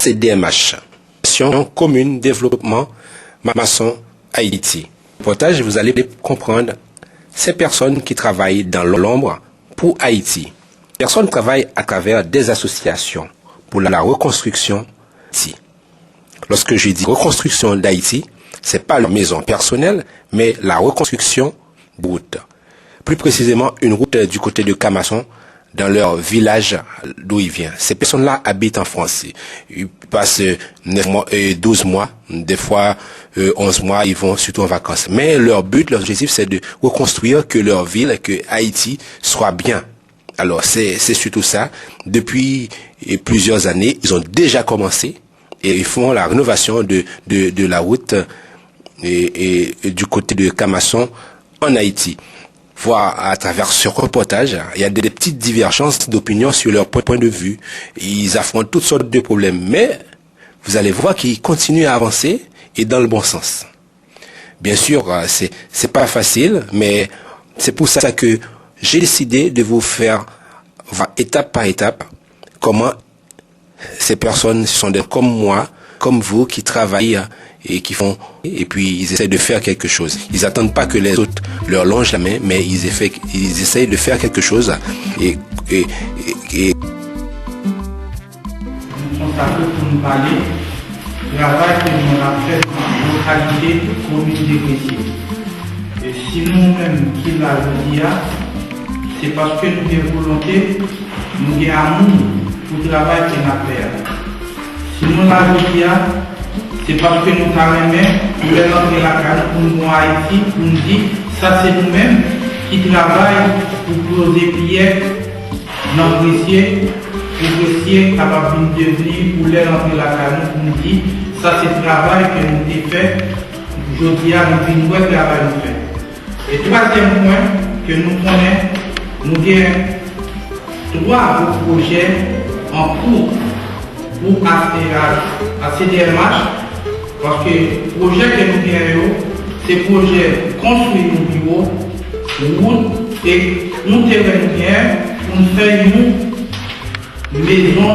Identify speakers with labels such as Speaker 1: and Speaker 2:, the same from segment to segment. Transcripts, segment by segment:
Speaker 1: CDMH, Commune Développement Maçon Haïti. Reportage, vous allez comprendre ces personnes qui travaillent dans l'ombre pour Haïti. Ces personnes travaillent à travers des associations pour la reconstruction d'Haïti. Lorsque je dis reconstruction d'Haïti, c'est pas leur maison personnelle, mais la reconstruction de route. Plus précisément, une route du côté de Camaçon, dans leur village d'où ils viennent. Ces personnes-là habitent en France. Ils passent 9 mois, 12 mois, des fois 11 mois, ils vont surtout en vacances. Mais leur but, leur objectif, c'est de reconstruire que leur ville, que Haïti soit bien. Alors, c'est surtout ça. Depuis plusieurs années, ils ont déjà commencé et ils font la rénovation de la route et du côté de Camaçon en Haïti. Voir à travers ce reportage, il y a des petites divergences d'opinion sur leur point de vue. Ils affrontent toutes sortes de problèmes, mais vous allez voir qu'ils continuent à avancer et dans le bon sens. Bien sûr, c'est pas facile, mais c'est pour ça que j'ai décidé de vous faire voir étape par étape comment ces personnes sont comme moi, comme vous, qui travaillent et qui font, et puis ils essaient de faire quelque chose. Ils n'attendent pas que les autres leur longent la main, mais ils essayent de faire quelque chose et
Speaker 2: nous sommes appelés pour nous parler du travail que nous avons fait dans la localité commune de Gressier. Et si nous-mêmes qui l'avons dit, c'est parce que nous avons volonté, nous avons amour pour le travail que nous avons fait. Si nous l'avons dit, c'est parce que nous avons aimé pour les langues de la case, pour nous à Haïti, pour nous dire, ça c'est nous-mêmes qui travaillons pour poser prière dans le Gressier, pour Gressier capable de devenir pour les langues de la case, pour nous dire, ça c'est le travail que nous avons fait, aujourd'hui nous venons voir le travail nous fait. Et troisième point que nous connaissons, nous avons 3 projets en cours pour CDMH. Parce que le projet que nous avons, c'est le projet construire nos bureaux, route et nous terrain pour nous faire une maison,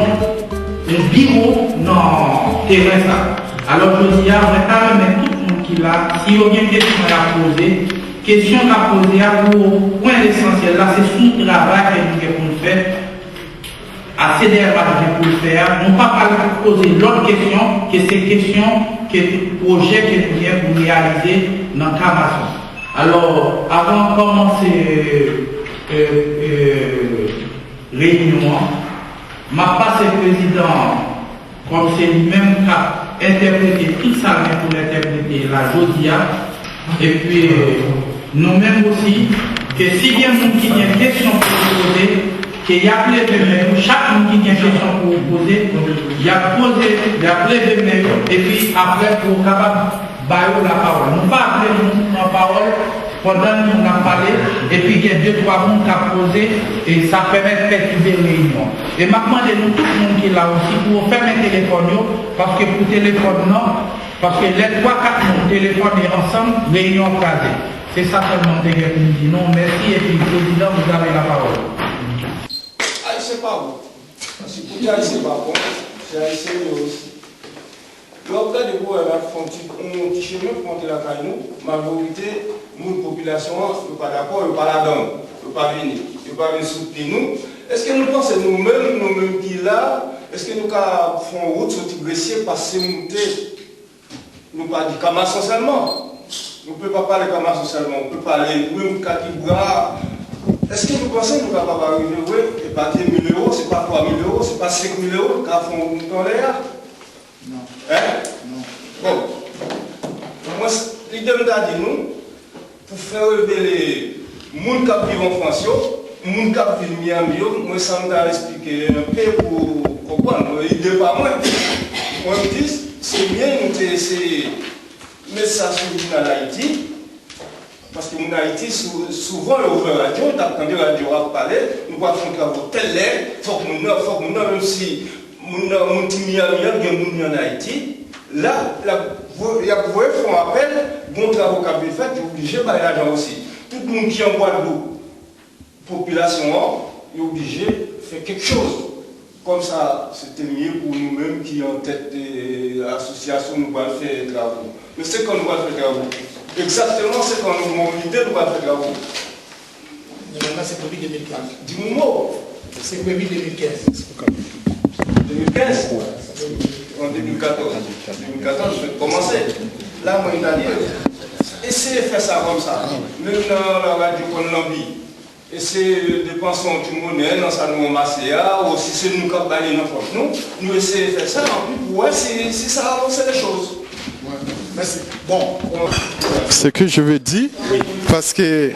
Speaker 2: un bureau dans le terrain. Alors je dis, on va quand même tout le monde qui l'a, si vous avez une question à poser, pour point essentiel là, c'est son travail que nous avons fait. À CDMH pour le faire, non pas poser l'autre question, que ces questions, que le projet que nous avons pour réaliser dans Camaçon. Alors, avant de commencer réunion, ma passe président, comme c'est lui-même qui a interprété tout ça pour l'interpréter la Jodia, et puis nous-mêmes aussi, que si bien nous qui a une question pour vous poser, qu'il y a appelé de mail, chaque monde qui a une question pour vous poser, il y a appelé de mail, et puis après pour capable bailler la parole. Nous pas appeler la parole pendant que nous avons parlé, et puis il y a 2-3 personnes qui ont posé, et ça permet de perturber la réunion. Et maintenant, nous tout le monde qui est là aussi pour faire un téléphone, parce que pour téléphone, non, parce que les 3-4 personnes téléphonent ensemble, réunion casée. C'est ça seulement que nous dit non, merci, et puis président, vous avez la parole.
Speaker 3: C'est pas bon. Parce que pour dire c'est pas bon, c'est haïtien aussi. Donc, là, de vous, on font un petit chemin pour monter la caille, nous, majorité, nous, population, ne pas d'accord, ne pas là-dedans, ne pas venir, ne pas venir soutenir nous. Est-ce que nous pensons nous-mêmes qui là, est-ce que nous faisons route sur le Gressier, passer monter, nous pas du Camaçon seulement. Nous ne pouvons pas parler de Camaçon seulement, on peut parler de Katibra. Est-ce que vous pensez que nous sommes capables d'arriver, oui, et pas 10 000 euros, ce n'est pas 3 000 euros, ce n'est pas 5 000 euros, car font dans l'air?
Speaker 2: Non.
Speaker 3: Hein? Non. Bon. Moi, l'idée m'a dit nous, pour faire relever les gens qui vivent en France, les gens qui vivent en Miami, moi, ça m'a expliqué un peu pour comprendre. L'idée pas moi. Moi, je dis, c'est bien nous essayer de mettre ça sur Haïti. Parce que en Haïti, souvent, le ouvre radio, on a entendu la radio parler, nous avons fait un travail tel est, il faut que nous, même si nous avons petit Miami en Haïti, là, il y a pour faire un appel, bon travail qui est fait, il est obligé de parler l'argent aussi. Tout le monde qui est en Guadeloupe, population, est obligé de faire quelque chose. comme ça, c'était mieux pour nous-mêmes qui en tête de l'association, nous allons faire des travaux. Mais c'est quand nous allons faire des travaux. Exactement, c'est quand nous avons l'idée, nous allons faire des travaux.
Speaker 4: Maintenant, c'est prévu 2015.
Speaker 3: Dis-moi.
Speaker 4: C'est prévu 2015.
Speaker 3: 2015 en 2014. 2014, je vais commencer. Là, moi, il a dit, essayez de faire ça comme ça. Même dans la radio qu'on l'a mis. Essayez de dépenser un petit monnaie dans sa nous masséa, ou si c'est nous qui avons balayé dans nous essayons de faire ça, en plus, pour voir si ça avance les choses.
Speaker 4: Ouais. Merci. Bon.
Speaker 5: Ce que je veux dire, parce que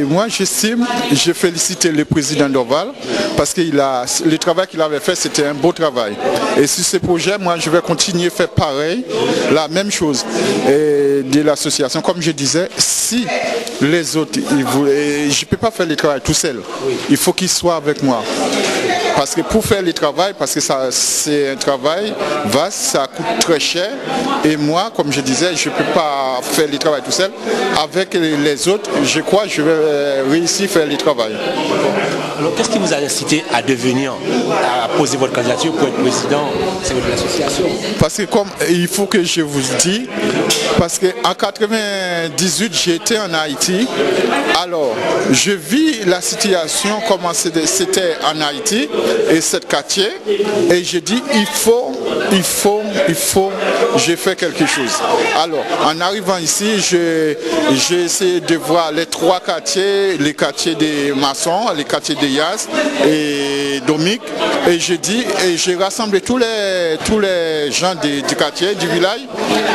Speaker 5: moi j'estime, je félicite le président d'Orval parce que le travail qu'il avait fait, c'était un beau travail. Et sur ce projet, moi je vais continuer à faire pareil, la même chose de l'association. Comme je disais, si les autres, je ne peux pas faire le travail tout seul. Il faut qu'ils soient avec moi. Parce que pour faire le travail, parce que c'est un travail vaste, ça coûte très cher. Et moi, comme je disais, je ne peux pas faire le travail tout seul. Avec les autres, je crois que je vais réussir à faire le travail.
Speaker 6: Alors, qu'est-ce qui vous a incité à devenir, à poser votre candidature pour être président de l'association?
Speaker 5: Parce que comme il faut que je vous dise, parce qu'en 98, j'étais en Haïti. Alors, je vis la situation comment c'était en Haïti et cette quartier. Et je dis, il faut, je fais quelque chose. Alors, en arrivant ici, j'ai essayé de voir les trois quartiers, les quartiers des maçons, les quartiers des Yas et Domique. Et je dis, et j'ai rassemblé tous les gens du quartier, du village.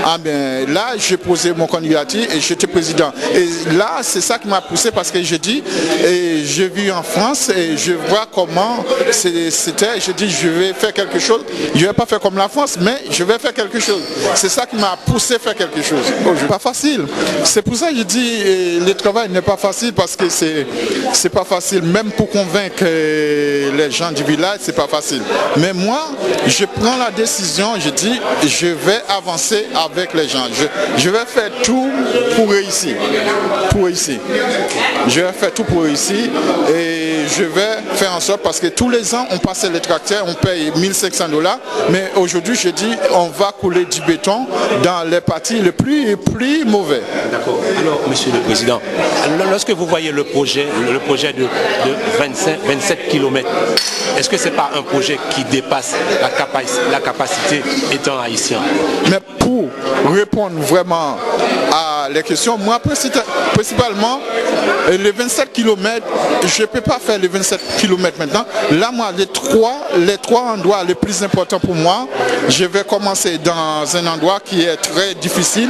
Speaker 5: Ah ben, là, j'ai posé mon candidature et j'étais président. Et là, c'est ça qui m'a poussé parce que j'ai dit, et je vis en France et je vois comment c'était. Je dis, je vais faire quelque chose. Je ne vais pas faire comme la France, mais je vais faire quelque chose. C'est ça qui m'a poussé à faire quelque chose. Pas facile. C'est pour ça que je dis, le travail n'est pas facile parce que c'est pas facile. Même pour convaincre les gens du village, c'est pas facile. Mais moi, je prends la décision, je dis, je vais avancer avec les gens. Je vais faire tout pour réussir. Je vais faire tout pour réussir et je vais faire en sorte parce que tous les ans, on passe les tracteurs, on paye $1 500. Mais aujourd'hui, je dis, on va couler du béton dans les parties les plus mauvais.
Speaker 6: D'accord. Alors, Monsieur le Président, lorsque vous voyez le projet de 27 km, est-ce que ce n'est pas un projet qui dépasse la capacité étant haïtien?
Speaker 5: Mais pour répondre vraiment à les questions, moi, principalement, les 27 km, je ne peux pas faire les 27 km maintenant. Là, moi, les trois endroits les plus importants pour moi, je vais commencer dans un endroit qui est très difficile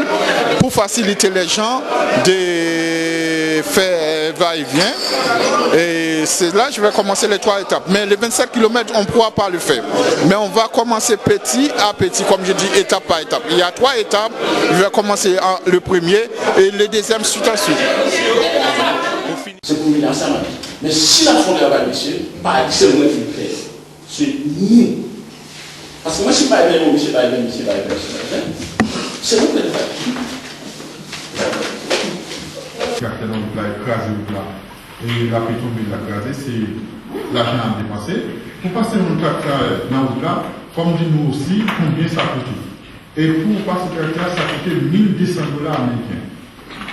Speaker 5: pour faciliter les gens de faire va-et-vient. Et c'est là que je vais commencer les 3 étapes. Mais les 27 km, on ne pourra pas le faire. Mais on va commencer petit à petit, comme je dis, étape par étape. Il y a 3 étapes. Je vais commencer le premier et le deuxième suite à suite.
Speaker 7: C'est pour venir ensemble. Mais si la fondée va monsieur, pas c'est moi qui le fais. C'est nous. Parce que moi, je ne suis pas bien, monsieur, pas bien, monsieur, pas bien, c'est nous qui le faisons.
Speaker 8: La écrasé là. Et la pétrole de la écrasé, c'est l'argent à dépenser. Pour passer mon tracteur dans le là, comme dit nous aussi, combien ça coûte. Et pour passer le tracteur, ça coûte $1 200 américains.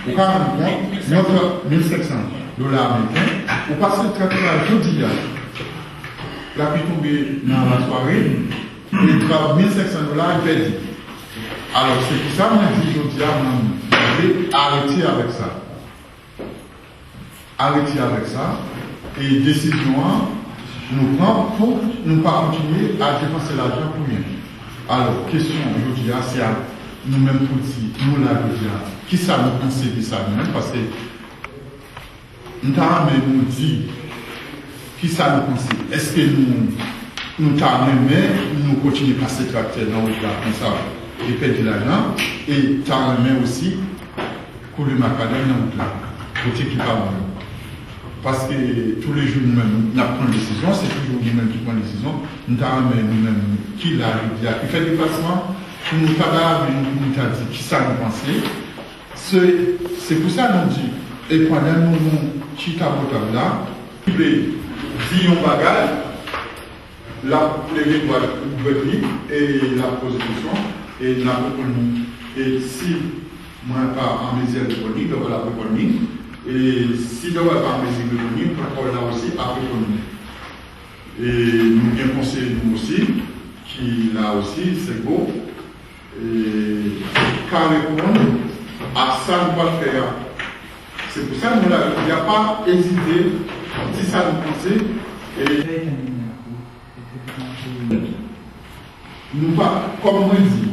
Speaker 8: Au cas où, notre $1 500 américains, pour passer le tracteur jeudi, la pétrole dans la soirée, il travaille $1 500 perdu. Alors c'est pour ça que je dis jeudi, je vais arrêter avec ça. Arrêter avec ça et décision nous prend pour ne pas continuer à dépenser l'argent pour rien. Alors, question aujourd'hui, c'est à nous-mêmes politiques, nous là, qui ça nous pensez de ça nous-mêmes parce que nous avons dit qui ça nous pensez. Est-ce que nous avons nous continuer à passer tracteur dans le plat comme ça et perdre l'argent et nous avons aussi couler ma cadre dans le plat. Côté qui parle. Parce que tous les jours nous-mêmes, nous prenons des décisions, c'est toujours nous-mêmes qui prenons des décisions. Nous avons nous-mêmes qui fait des placements, pour nous parler, nous dit qui ça nous penser. C'est pour ça que nous dit, et pendant nous, chita là, nous dit un bagage, les villes doivent être libres et la prostitution et la proposition. Et si moi pas en mesure de politique, je vais la proposition. Et si je ne vais pas en mesure de politique, je vais là aussi à proposition. Et nous avons conseillé nous aussi, qui là aussi, c'est beau. Et qu'à répondre à ça, nous va faire. C'est pour ça que il n'y a pas hésité, si ça nous pensait. Et nous pas, comme on dit,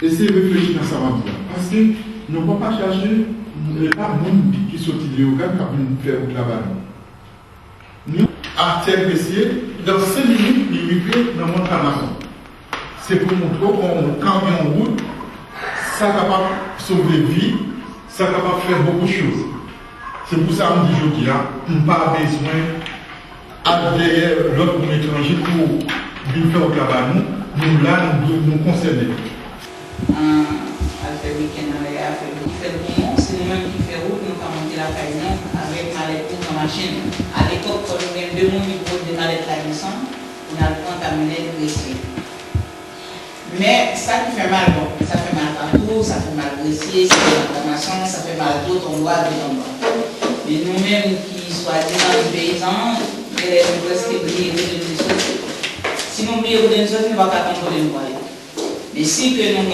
Speaker 8: essayer de réfléchir dans ça parce que nous ne pouvons pas chercher l'État qui sortit de l'organe qui a pu faire le travail. Nous, à essayer, dans 5 minutes, limiter dans le monde carnaval. C'est pour montrer qu'on camion en route, ça est capable de sauver des vies, ça est capable de faire beaucoup de choses. C'est pour ça qu'on dit aujourd'hui, on n'a pas besoin derrière l'autre étranger pour venir faire le travail. Nous, là, nous concerner.
Speaker 9: À faire le week-end dans les affaires, c'est nous-mêmes qui faisons route, nous avons monté la caille avec mallette pour la machine. À l'époque, quand nous avons 2 mois de mallette la licence, on a le temps d'amener le blessé. Mais ça qui fait mal, bon, ça fait mal partout, ça fait mal blessé, ça fait mal d'information, ça fait mal d'autres endroits, mais nous-mêmes qui soi-disant les paysans, les presque oubliés de nous sortir. Si nous oublions de nous sortir, nous ne va pas contrôler nous parler. Mais si que nous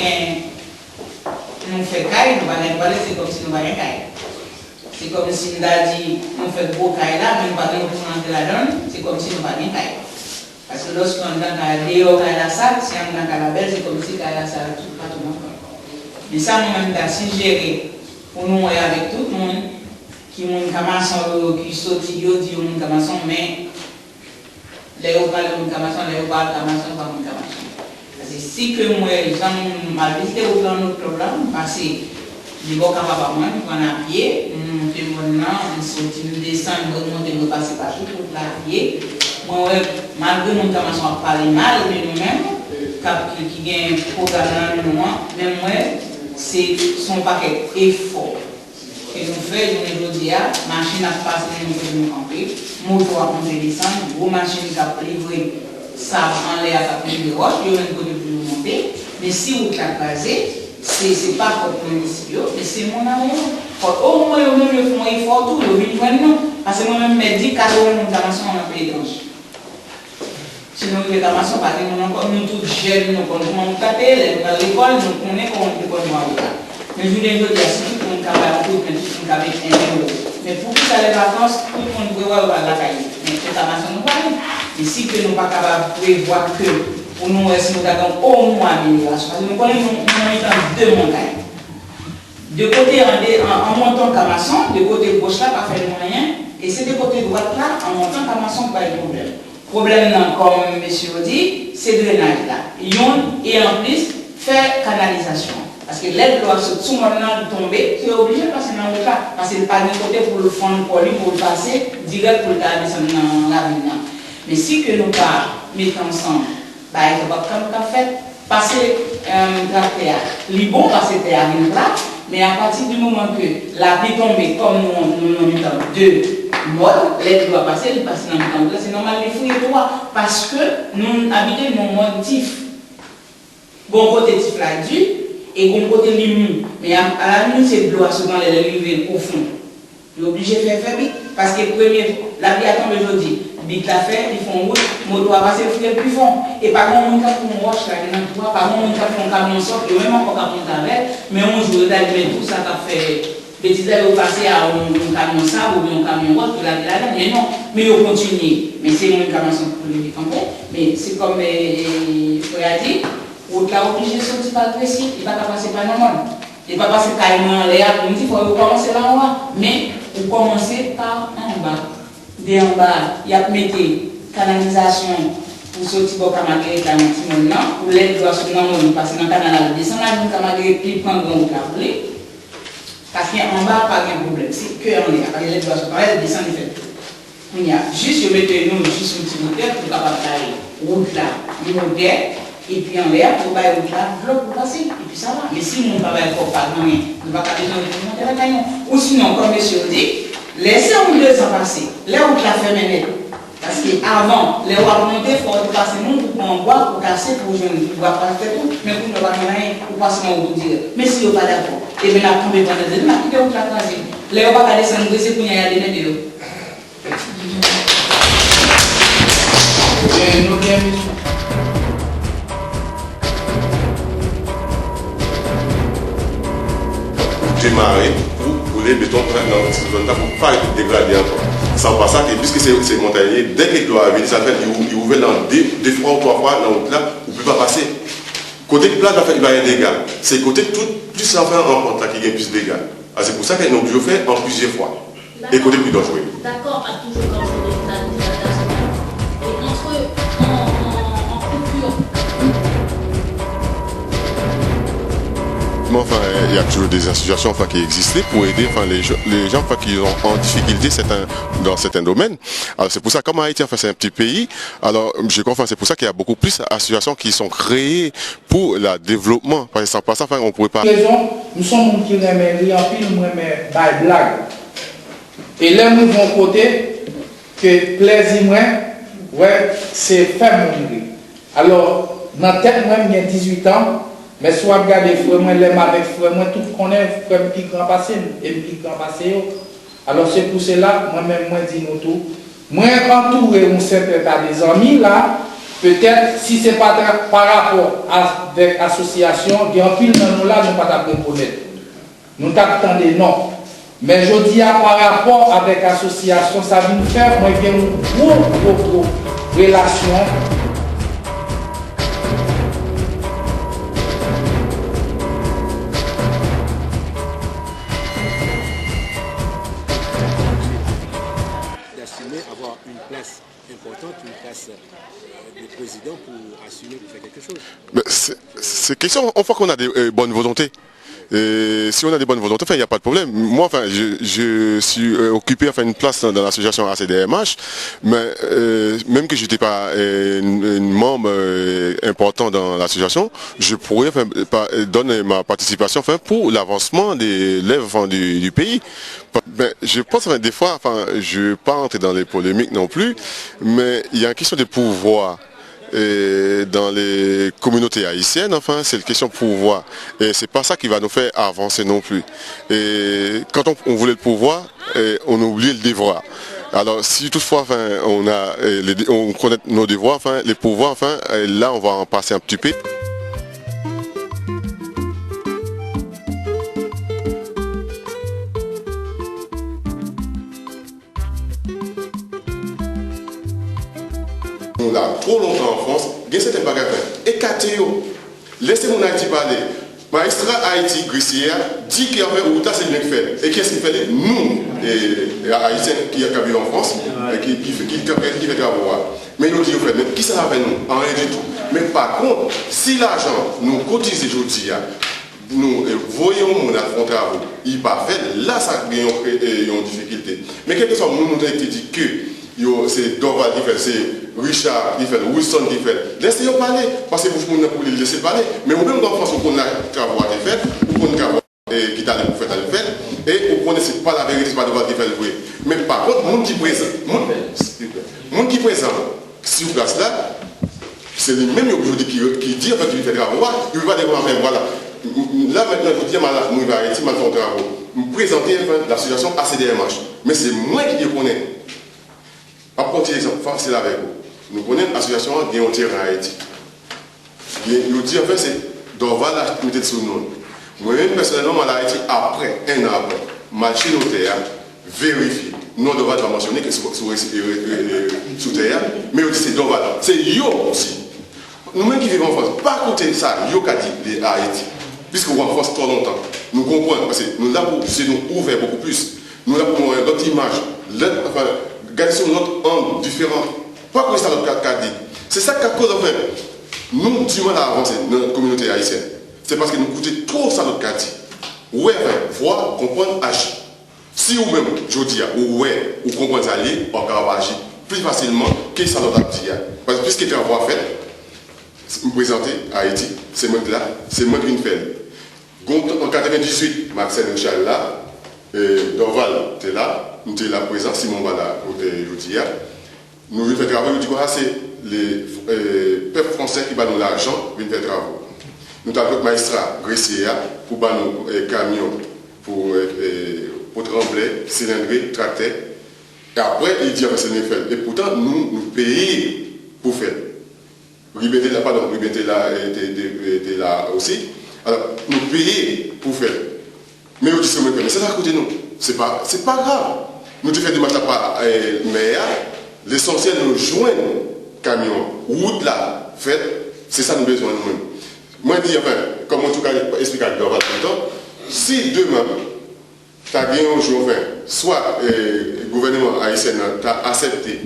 Speaker 9: faisons caille, nous ne va pas c'est comme si nous ne faisons caille. C'est comme si nous avons dit, nous faisons beau caille là, mais nous ne va pas rentrer la donne, c'est comme si nous ne faisons caille. Parce que lorsqu'on est dans la salle, si on est dans la belle, c'est comme si on est dans la salle, tout pas tout le monde. Mais ça, nous-mêmes, nous suggéré pour nous avec tout le monde, qui ont qui sortent, qui disent mais les gens parlent de Camason, les gens parlent de Camason, pas de Camason. Parce que si que moi, les gens m'ont visité au plan de notre programme, parce que les gens capables de nous prendre à pied, nous faisons maintenant, nous sortons, nous descendons, nous montons, nous passons partout pour la pied. Moi, malgré mon Camason a parlé mal de nous-mêmes, qui gagne un programme dans le moment, même moi, c'est son paquet effort. Et nous faisons, nous dis, machine à passer, nous faisons camper, moto à monter descendre, gros machine qui a livré ça en l'air à prendre de roche, il y a un côté pour nous monter. Mais si vous l'avez basé, ce n'est pas votre municipio, mais c'est mon amour. Au moins, vous me font effort tout, vous venez voir nous. Parce que moi-même, je me dis, 80 000 Camason dans le pays étranger. Sinon, les Camason, parce que nous tous jeunes, nous connaissons comment on taper, à l'école, nous connaissons comment on peut voir. Mais je voulais dire, si tout le monde travaille en tout, mais tout le monde avec 1 euro. Mais pour que ça les vacances, tout le monde peut voir la caille. Mais les Camason nous parlent. Et si que nous ne sommes pas capables de prévoir que pour nous, si nous avons au moins amélioration, parce que nous connaissons dans 2 montagnes. De côté, en montant Camason, de côté gauche là, pas faire de moyen, et c'est de côté droite là, en montant Camason, pas de problème. Problème, comme monsieur dit, c'est drainage là. Et en plus, faire canalisation. Parce que l'aide doit se tout maintenant tomber, tu es obligé de passer dans le cas. Parce que pas de côté pour le fond pour lui, pour le passer, direct pour le descendre dans la ville. Mais si que nous pas mettre ensemble, bah, il va comme fait, passer la terre. Les bons passer terre là, mais à partir du moment que la pluie tombe, comme nous mettons 2 modes, l'aide doit passer, il passe dans le temps. C'est normal, les fouilles droit, parce que nous habitons dans le mode tif. Bon côté tif là, et bon côté limite. Mais à la limite, c'est de l'eau souvent les rivières au fond. Il est obligé de faire vite. Parce que la pluie attend aujourd'hui. Vite la fait, ils font route, moto va passer le plus fond. Et par contre, on a fait un roche là, par contre, on a fait un camion sort, et même encore un camion avec, mais on joue d'aller tout ça qui a fait. Bêtise, ils passer à un camion sable ou bien un camion roche pour la ville. Mais non, mais ils continuent. Mais c'est un camion sort pour le camper. Mais c'est comme il a dit. Ou là, obligé de sortir par précis, il ne va pas passer par le monde. Il ne va pas passer carrément en l'air, il faut commencer là en bas. Mais vous commencez par en bas. Dès en bas, il y a mis canalisation pour sortir pour Camagre et Camagre maintenant. Pour l'aide doit sortir dans le monde, parce que dans le canal, descendre là, Camagre et prendre un la poulet. Parce qu'en bas, pas de problème. C'est que en l'air. Parce que l'aide doit sortir, elle descend et fait. Il y a juste, je mets nous juste un petit moteur pour capable de route là, le moteur. Et puis en l'air, pour faire la bloc pour passer, et puis ça va. Mais si mon travail n'est pas rien, on ne va pas besoin de monter la caillon. Ou sinon, comme monsieur dit, laissez un 2 ans passer. Là où la ferme est, Parce qu'avant, les rois montaient, il faut passer le monde pour en boire, pour casser, pour jeûner, pour boire pas tout, mais pour ne pas rien, pour passer mon bout dire. Mais si vous n'êtes pas d'accord, et bien la tombe pendant des années, qui est où la transition? Les rois pas descendre, c'est pour y aller dans les deux. Nous bien, monsieur.
Speaker 10: Démarrer pour les bétons dans cette zone-là pour ne pas être dégradé encore. Sans pas ça, puisque c'est montagneux, dès qu'il doit venir, ça fait il ouvre dans deux fois ou trois fois dans l'autre là, on ne peut pas passer. Côté plat, il va y avoir des dégâts. C'est côté tout, plus l'enfant en compte là qui gagne plus de dégâts. C'est pour ça qu'ils ont obligé de faire en plusieurs fois. Et côté plus dangereux.
Speaker 11: D'accord, pas toujours dangereux de l'état de dégradation. Et entre en coupure.
Speaker 10: Enfin, il y a toujours des associations enfin, qui existent pour aider enfin, les gens enfin, qui sont en difficulté dans certains domaines. Alors c'est pour ça, comme Haïti enfin, c'est un petit pays, alors je crois enfin, c'est pour ça qu'il y a beaucoup plus d'associations qui sont créées pour le développement. Parce que sans pas ça, enfin, on ne pourrait pas.
Speaker 2: Nous sommes qui aiment rire en pile, nous aimons des blagues. Et là, nous vont côté que plaisir, ouais, c'est faire mourir. Alors, dans la tête, moi, il y a 18 ans. Mais soit regarder frère moi l'aime avec frère moi tout connaît frère qui grand passé et qui grand passé. Alors c'est pour cela moi-même moi dis nous tout. Moi entouré un certain tas des amis là, peut-être si c'est pas par rapport avec association, il y a un pile dans nous là nous pas t'a reconnaître. Nous t'attendons non. Mais je dis par rapport avec association ça vient faire moi bien une gros relation.
Speaker 1: Avoir une place importante, une place de président pour assumer, pour faire quelque chose.
Speaker 10: C'est question, une fois qu'on a des bonnes volontés. Et si on a des bonnes volontés, il n'y a pas de problème. Moi, enfin, je suis occupé enfin, une place dans l'association ACDMH, mais même que je n'étais pas un membre important dans l'association, je pourrais enfin, donner ma participation enfin, pour l'avancement des lèvres enfin, du pays. Ben, je pense enfin, des fois, enfin, je ne vais pas entrer dans les polémiques non plus, mais il y a une question de pouvoir. Et dans les communautés haïtiennes, enfin, c'est une question de pouvoir. Et c'est pas ça qui va nous faire avancer non plus. Et quand on voulait le pouvoir, on oublie le devoir. Alors, si toutefois, enfin, on connaît nos devoirs, enfin, les pouvoirs, enfin, là, on va en passer un petit peu. On a trop longtemps en France, il y a certains bagages. Écartez-vous. Laissez mon Haïti parler. Maestra Haïti, Grissière, dit qu'il y a fait ou c'est bien fait. Et qu'est-ce qu'il fait? Nous, les Haïtiens qui vivent en France, qui fait travail. Mais nous disons, mais qui ça fait nous? En rien du tout. Mais par contre, si l'argent nous cotise aujourd'hui, nous voyons mon travail, il pas fait, là ça a une difficulté. Mais quelque soit, nous avons dit que c'est Doval qui fait, c'est Richard qui fait, Wilson qui fait. Laissez-le parler, parce que vous ne pouvez pas le laisser parler. Mais vous même dans France, on a un travail fait, ou on a un travail qui t'a pour faire le fait, et on ne connaît pas la vérité, c'est pas Doval qui fait le vrai. Mais par contre, mon qui présent, sur place là, c'est le même aujourd'hui qui dit en fait qu'il fait travail, il ne veut pas dire voilà. Là maintenant, je vous dis, je vais arrêter ma travail. Me présenter l'association ACDMH. Mais c'est moi qui le connais. À partir d'exemple, c'est avec vous. Nous connaissons l'association qui est en terrain à Haïti. Nous disons en fait, c'est Doval la mettre sur nous. Moi-même, personnellement, à Haïti, après, un an après, marché notaire, vérifier. Non, Doval va mentionner que c'est sous terre, mais aussi c'est Doval. C'est Yo aussi. Nous-mêmes qui vivons en France, pas côté ça, Yo qui a dit à Haïti. Puisqu'on va en France trop longtemps. Nous comprenons, parce que nous là pour nous ouvrir beaucoup plus. Nous là pour notre image, enfin, garder sur notre angle différent. Pas comme ça notre cas dit. C'est ça qui a cause en fait. Nous, du mal à avancer dans notre communauté haïtienne. C'est parce que nous coûtons trop ça notre cas dit. Ouais, voir, comprendre, agir. Si vous-même, je dis, ou comprenez ça, on va agir plus facilement que ça notre dit. Parce que puisque tu as voix fait, me présenter à Haïti, c'est moi là, c'est moi qui viens faire. En 98, Marcel Richard là, Dorval était là, nous étions là présent, Simon Bala, nous étions là. nous faisons travaux, nous disons que c'est les peuples français qui donnent l'argent pour faire travaux. Nous avons le magistrat grecier pour nos camions, pour trembler, cylindrer, tracter. Et après, il dit que c'est une fait. Et pourtant, nous payons pour faire. Liberté là, pardon, liberté là était là aussi. Alors, nous payons pour faire. Mais on dit que c'est là à côté de nous. C'est pas grave. Nous te faisons des matchs par mais l'essentiel, nous joignons camion, route là, fait, c'est ça nous besoin nous-mêmes. Moi, je dis, enfin, comme en tout cas, expliquer dans le temps, si demain, tu as gagné un jour, enfin, soit le gouvernement haïtien a accepté,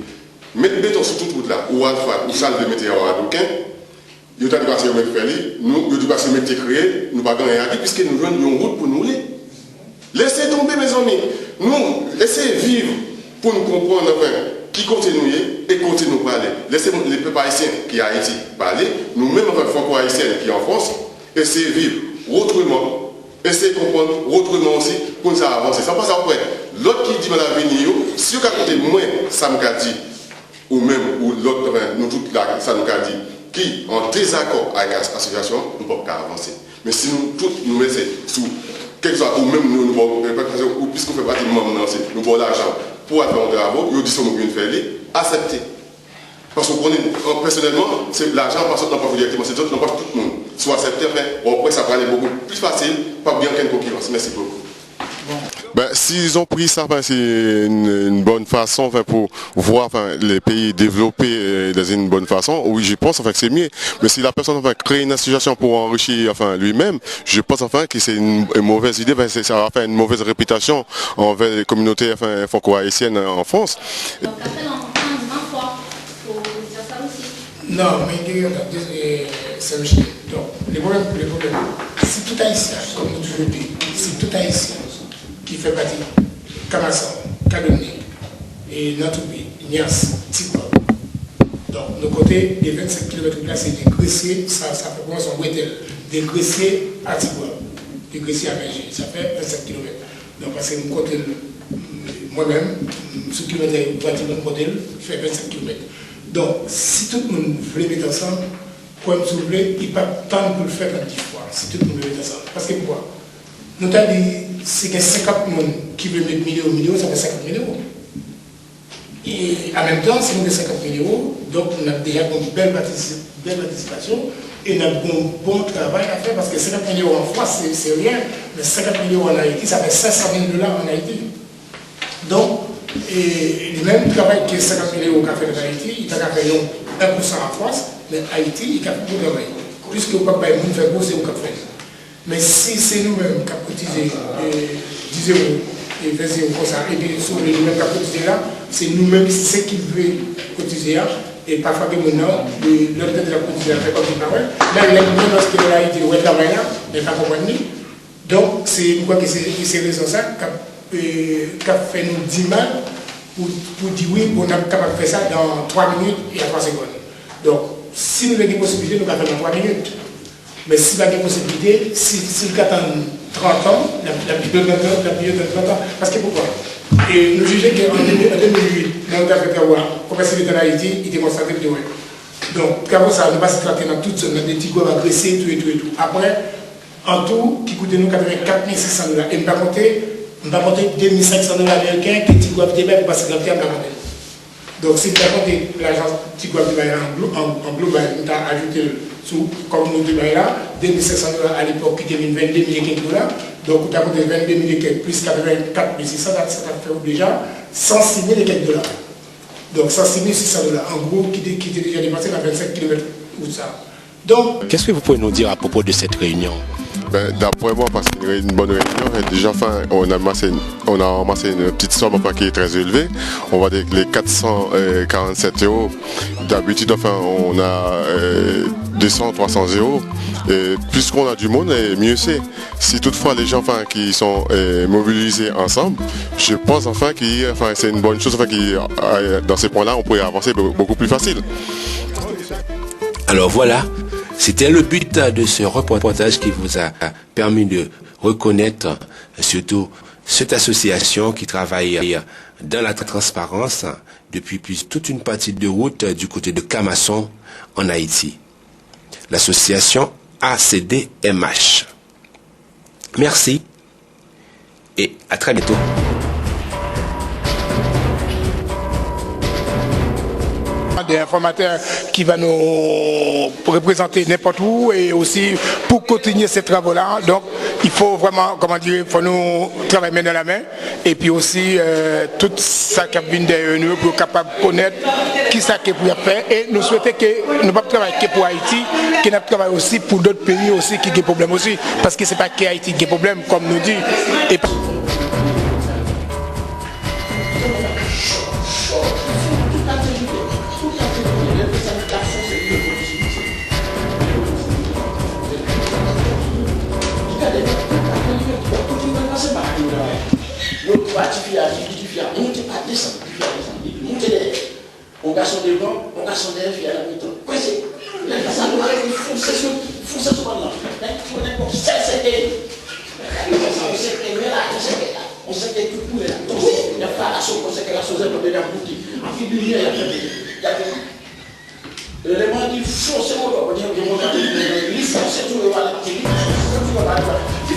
Speaker 10: mettre béton sur toute route là, ou alpha, ou salle de météo à Douquin, il y a des personnes qui ont fait, nous, il y a des personnes qui ont créé, nous ne pouvons pas gagner, puisque nous avons une route pour nous aller. Laissez tomber, mes amis. Nous, laissez vivre pour nous comprendre, enfin, qui continue et continue à parler. Laissez les peuples haïtiens qui sont en Haïti parler, nous-mêmes, enfin, franco-haïtiens qui sont en France, essayer de vivre autrement, essayer de comprendre autrement aussi pour nous avancer. Ça passe après. L'autre qui dit dans l'avenir, si vous avez moins, ça nous a dit, ou même, ou l'autre, enfin, nous tous là, ça nous a dit, qui en désaccord avec l'association, nous ne pouvons pas avancer. Mais si nous tous nous mettons sous quelque chose, ou même nous, ou puisqu'on fait partie du monde, nous avons l'argent pour faire un travail, nous disons que nous faire accepter. Parce qu'on connaît, personnellement, c'est l'argent, parce qu'on n'a pas directement, c'est d'autres, non pas tout le monde. Soit accepté, après ça va aller beaucoup plus facile, pas bien qu'une concurrence. Merci beaucoup. Ben, s'ils ont pris ça, c'est une bonne façon, enfin, pour voir, enfin, les pays développés dans une bonne façon. Oui, je pense, enfin, que c'est mieux. Mais si la personne, enfin, crée une association pour enrichir, enfin, lui-même, je pense, enfin, que c'est une mauvaise idée. Ben, ça va faire une mauvaise réputation envers les communautés, enfin, franco-haïtiennes en France.
Speaker 11: Donc, après, dans 15-20 fois, il faut dire ça aussi.
Speaker 4: Non, mais c'est Michel. Donc, les problèmes, si tout haïtien, comme nous toujours dit, si tout haïtien qui fait partie Kamassan, Cadoné et notre pays, Nias, Tigua. Donc, nos côtés, des 25 km là, c'est des Gressiers, ça fait comment son Bretel, des Gressiers à Tigua, des Gressiers à Berger, ça fait 25 km. Donc, parce que nous comptons, moi-même, ce kilomètre voiture de modèle fait 25 km. Donc, si tout le monde veut mettre ensemble, comme vous voulez, il n'y a pas de temps pour le faire en 10 fois, si tout le monde veut mettre ensemble. Parce que pourquoi? Nous avons dit, c'est que 50 personnes qui veulent mettre 1 000 €, ça fait 50 000 €. Et en même temps, si nous avons 50 000 €, donc on a déjà une belle participation et on a un bon travail à faire parce que 50 000 € en France, c'est rien, mais 50 000 € en Haïti, ça fait 500 000 $ en Haïti. Donc, et le même travail que 50 000 € qu'a fait en Haïti, il a fait 1% en France, mais Haïti, il a fait beaucoup de travail. Puisque vous ne pouvez pas faire bosser ou faire. Mais si c'est nous-mêmes qui avons cotisé 10 € et 20 € comme ça, et bien sur les mêmes qui avons cotisé là, c'est nous-mêmes ceux qui veulent cotiser là, et parfois que maintenant, l'autre tête de la cotisé fait comme une parole. Là, il y a une lorsque là, il dit, ouais, travail là, mais pas compris. Donc, c'est quoi que c'est raison ça qui a fait nous 10 mal pour dire oui, on est capable de faire ça dans 3 minutes et à 3 secondes. Donc, si nous avons des possibilités, nous allons faire dans 3 minutes. Mais si nous avons des possibilités, si nous attendons 30 ans, la période de 30 ans, parce que pourquoi? Et nous jugeons qu'en 2008, dans le cas de Kawa, comme c'est l'État d'Haïti, il était constaté que ouais. Donc, comme ça, nous passons traiter dans toute zone, dans des petits groupes agressés, tout et tout et tout. Après, en tout, qui coûte nous 84 600 $. Et nous avons compté 2500 $ américains qui petit groupe de bain pour passer dans le terme d'abandon. Donc, si nous avons compté l'agence petit groupe de bain en global, nous avons ajouté comme nous devons là, 2500 $ à l'époque qui devient 22 000 $. Donc, nous avons compté 22 000 $ plus 84 600 $, ça fait déjà 106 000 $. Donc, 106 600 $, en gros, qui était déjà dépassé dans 25 km ou ça. Donc,
Speaker 6: qu'est-ce que vous pouvez nous dire à propos de cette réunion?
Speaker 10: Ben, d'après moi, parce qu'il y a une bonne réunion, et déjà on a ramassé une petite somme enfin, qui est très élevée. On va dire que les 447 €. D'habitude, enfin, on a 200, 300 €. Et plus qu'on a du monde, mieux c'est. Si toutefois les gens enfin, qui sont mobilisés ensemble, je pense enfin que enfin, c'est une bonne chose. Enfin, dans ces points-là, on pourrait avancer beaucoup plus facile.
Speaker 1: Alors voilà. C'était le but de ce reportage qui vous a permis de reconnaître surtout cette association qui travaille dans la transparence depuis toute une partie de route du côté de Camaçon en Haïti. L'association ACDMH. Merci et à très bientôt.
Speaker 4: Des informateurs qui va nous représenter n'importe où et aussi pour continuer ces travaux-là. Donc il faut vraiment, comment dire, il faut nous travailler main dans la main et puis aussi tout ça qui vient derrière nous pour être capable de connaître qui ça qui peut faire et nous souhaitons que nous ne pas travailler que pour Haïti, que nous travaillons aussi pour d'autres pays aussi qui ont des problèmes aussi parce que ce n'est pas que Haïti qui a des problèmes comme nous dit. Et
Speaker 7: on garçon devant, on garçon derrière, il y a la mi-temps. Coincé. Là, ça nous arrive, il faut ce là. On sait que tout le monde est là. Il n'y a pas la chose, on sait que la chose est pour la boutique. En fait, il y a l'élément qui force mon corps, on dit que mon corps est licencié, tout le monde est là. Il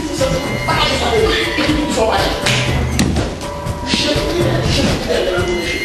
Speaker 7: faut pas aller. Je